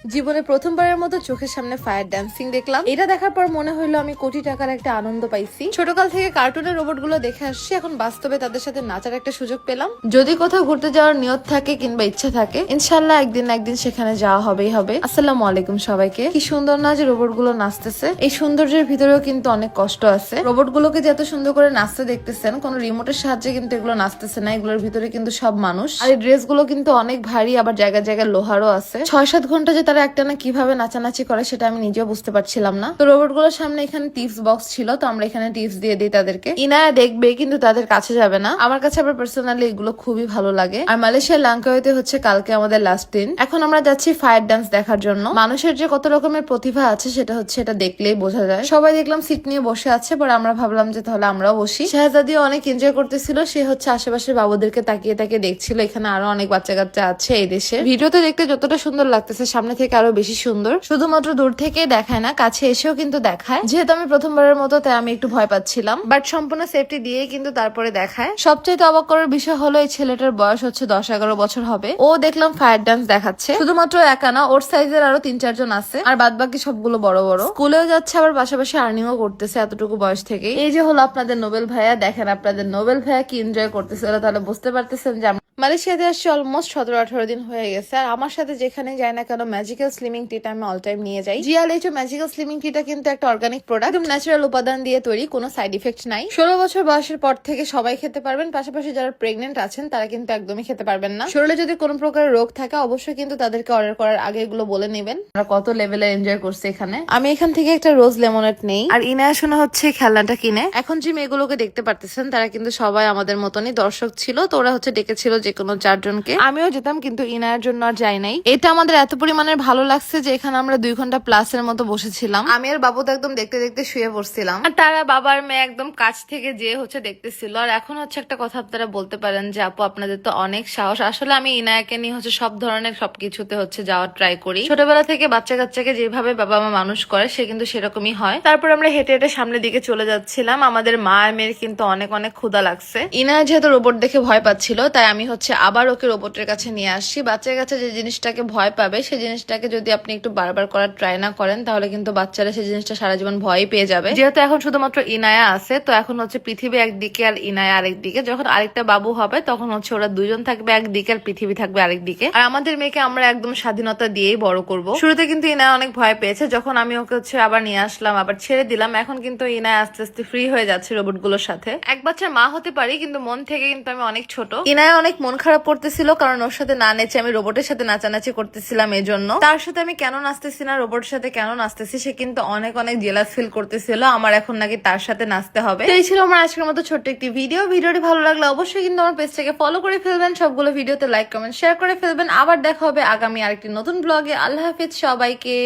জীবনে প্রথমবারের মতো চোখের সামনে ফায়ার ড্যান্সিং দেখলাম। এটা দেখার পর মনে হইলো আমি কোটি টাকার একটা আনন্দ পাইছি। ছোটকাল থেকে কার্টুনের রোবট গুলো দেখে আসছি, এখন বাস্তবে তাদের সাথে নাচার একটা সুযোগ পেলাম। যদি কোথাও ঘুরতে যাওয়ার নিয়ত থাকে কিংবা ইচ্ছা থাকে, ইনশাল্লাহ একদিন না একদিন সেখানে যাওয়া হবেই হবে। আসসালামু আলাইকুম সবাইকে। কি সুন্দর না যে রোবট গুলো নাচতেছে। এই সৌন্দর্যের ভিতরেও কিন্তু অনেক কষ্ট আছে। রোবট গুলোকে যে এত সুন্দর করে নাচতে দেখতেছেন, কোন রিমোটের সাহায্যে কিন্তু এগুলো নাচতেছে না। এগুলোর ভিতরে কিন্তু সব মানুষ। আর এই ড্রেস গুলো কিন্তু অনেক ভারী, আবার জায়গায় জায়গায় লোহারও আছে। 6-7 ঘন্টা যে তারা একটানা কিভাবে নাচানাচি করে সেটা আমি নিজেও বুঝতে পারছিলাম না। তো রোবট গুলোর সামনে এখানে টিপস বক্স ছিল, তো আমরা এখানে টিপস দিয়ে দিই তাদেরকে। ইনায়া দেখবে কিন্তু তাদের কাছে যাবে না। আমার কাছে আবার পার্সোনালি এগুলো খুবই ভালো লাগে। আর মালয়েশিয়ার লাঙ্কাওয়েতে হচ্ছে কালকে আমাদের লাস্ট দিন। এখন আমরা যাচ্ছি ফায়ার ডান্স দেখার জন্য। মানুষের যে কত রকমের প্রতিভা আছে সেটা হচ্ছে এটা দেখলেই বোঝা যায়। সবাই দেখলাম সিট নিয়ে বসে আছে, পরে আমরা ভাবলাম যে তাহলে আমরাও বসি। শাহজাদিও অনেক এনজয় করতেছিল। সে হচ্ছে আশেপাশের বাবুদেরকে তাকিয়ে তাকিয়ে দেখছিল। এখানে আরো অনেক বাচ্চা কাচ্চা আছে এই দেশে। ভিডিওতে দেখতে যতটা সুন্দর লাগতেছে, সামনে থেকে আরো বেশি সুন্দর। শুধুমাত্র দূর থেকে দেখায় না, কাছে এসেও কিন্তু দেখায়। যেহেতু আমি প্রথমবারের মতো, তাই আমি একটু ভয় পাচ্ছিলাম, বাট সম্পূর্ণ সেফটি দিয়ে কিন্তু তারপরে দেখায়। সবচেয়ে অবাক করার বিষয় হলো এই ছেলেটার বয়স হচ্ছে 10-11 বছর হবে। ও দেখলাম ফায়ার ডান্স দেখাচ্ছে। শুধুমাত্র একা না, ওর সাইজের আরো 3-4 জন আছে। আর বাদ বাকি সবগুলো বড় বড়। স্কুলেও যাচ্ছে, আবার পাশাপাশি আর্নিংও করতেছে এতটুকু বয়স থেকে। এই যে হলো আপনাদের নোবেল ভাইয়া। দেখেন আপনাদের নোবেল ভাইয়া কি এনজয় করতেছে, তাহলে বুঝতে পারতেছেন যে মালয়েশিয়াতে আসছে অলমোস্ট 17-18 দিন হয়ে গেছে। আর আমার সাথে যেখানে যাই না কেন ম্যাজিক্যাল স্লিমিং টিটা আমি অল টাইম নিয়ে যাই। জিএলএইচও ম্যাজিক্যাল স্লিমিং টিটা কিন্তু একটা অর্গানিক প্রোডাক্ট, একদম ন্যাচারাল উপাদান দিয়ে তৈরি, কোনো সাইড ইফেক্ট নাই। 16 বছর বয়সের পর থেকে সবাই খেতে পারবেন, পাশাপাশি যারা প্রেগনেন্ট আছেন তারা কিন্তু একদমই খেতে পারবেন না। শরীরে যদি কোনো প্রকারের রোগ থাকে অবশ্যই কিন্তু তাদেরকে অর্ডার করার আগে এগুলো বলে নেবেন। আমরা কত লেভেলে এনজয় করছি এখানে। আমি এখান থেকে একটা রোজ লেমনেড নেই, আর ইনায়া শোনা হচ্ছে খেলনাটা কিনে। এখন যে মেয়েগুলোকে দেখতে পারতেছেন তারা কিন্তু সবাই আমাদের মতনই দর্শক ছিল, তো ওরা হচ্ছে ডেকেছিল যে কোনো 4 জনকে। আমিও যেতাম, কিন্তু ইনায়ার জন্য আর যাই নাই। এটা আমাদের এত পরিমাণের ভালো লাগছে যে এখানে আমরা 2 ঘন্টা প্লাস এর মতো বসেছিলাম। আমি আর বাবু তো একদম দেখতে দেখতে শুয়ে পড়ছিলাম, আর তারা বাবার মেয়ে একদম কাছ থেকে যে হচ্ছে দেখতেছিল। আর এখন হচ্ছে একটা কথা আপনারা বলতে পারেন যে আপু আপনাদের তো অনেক সাহস। আসলে আমি ইনায়াকে নিয়ে হচ্ছে সব ধরনের সবকিছুতে হচ্ছে যাওয়ার ট্রাই করি। ছোটবেলা থেকে বাচ্চা কাচ্চাকে যেভাবে বাবা মা মানুষ করে সে কিন্তু সেরকমই হয়। তারপর আমরা হেঁটে হেঁটে সামনের দিকে চলে যাচ্ছিলাম। আমাদের মা আর মেয়ের কিন্তু অনেক অনেক ক্ষুধা লাগছে। ইনায়া যেহেতু রোবট দেখে ভয় পাচ্ছিল, তাই আমি হচ্ছে আবার ওকে রোবটের কাছে নিয়ে আসছি। বাচ্চার কাছে যে জিনিসটাকে ভয় পাবে সেই জিনিসটাকে যদি আপনি একটু বারবার করার ট্রাই না করেন, তাহলে কিন্তু বাচ্চারা সেই জিনিসটা সারা জীবন ভয় পেয়ে যাবে। যেহেতু এখন শুধুমাত্র ইনায়া আছে, তো এখন হচ্ছে পৃথিবী একদিকে আর ইনায়া আরেকদিকে। যখন আরেকটা বাবু হবে তখন হচ্ছে ওরা 2 জন থাকবে একদিকে আর পৃথিবী থাকবে আরেকদিকে। আর আমাদের মেয়েকে আমরা একদম স্বাধীনতা দিয়েই বড় করব। শুরুতে কিন্তু ইনায়া অনেক ভয় পেয়েছে, যখন আমি ওকে হচ্ছে আবার নিয়ে আসলাম, আবার ছেড়ে দিলাম। এখন কিন্তু ইনায়া আস্তে আস্তে ফ্রি হয়ে যাচ্ছে রোবট গুলোর সাথে। এক বাচ্চার মা হতে পারি, কিন্তু মন থেকে কিন্তু আমি অনেক ছোট। ইনায়া অনেক মন খারাপ করতেছিল, কারণ ওর সাথে না নেচে আমি রোবটের সাথে নাচানাচি করতেছিলাম। এই জন্য তার সাথে আমি কেন নাচতেছি না, রোবটের সাথে কেন নাচতেছি, সে কিন্তু অনেক অনেক জেলাস ফিল করতেছিল। আমার এখন নাকি তার সাথে নাচতে হবে। এই ছিল আমার আজকের মতো ছোট্ট একটি ভিডিও। ভিডিওটি ভালো লাগলে অবশ্যই কিন্তু আমার পেজটাকে ফলো করে ফেলবেন, সবগুলো ভিডিওতে লাইক কমেন্ট শেয়ার করে ফেলবেন। আবার দেখা হবে আগামী আরেকটি নতুন ব্লগে। আল্লাহ হাফিজ সবাইকে।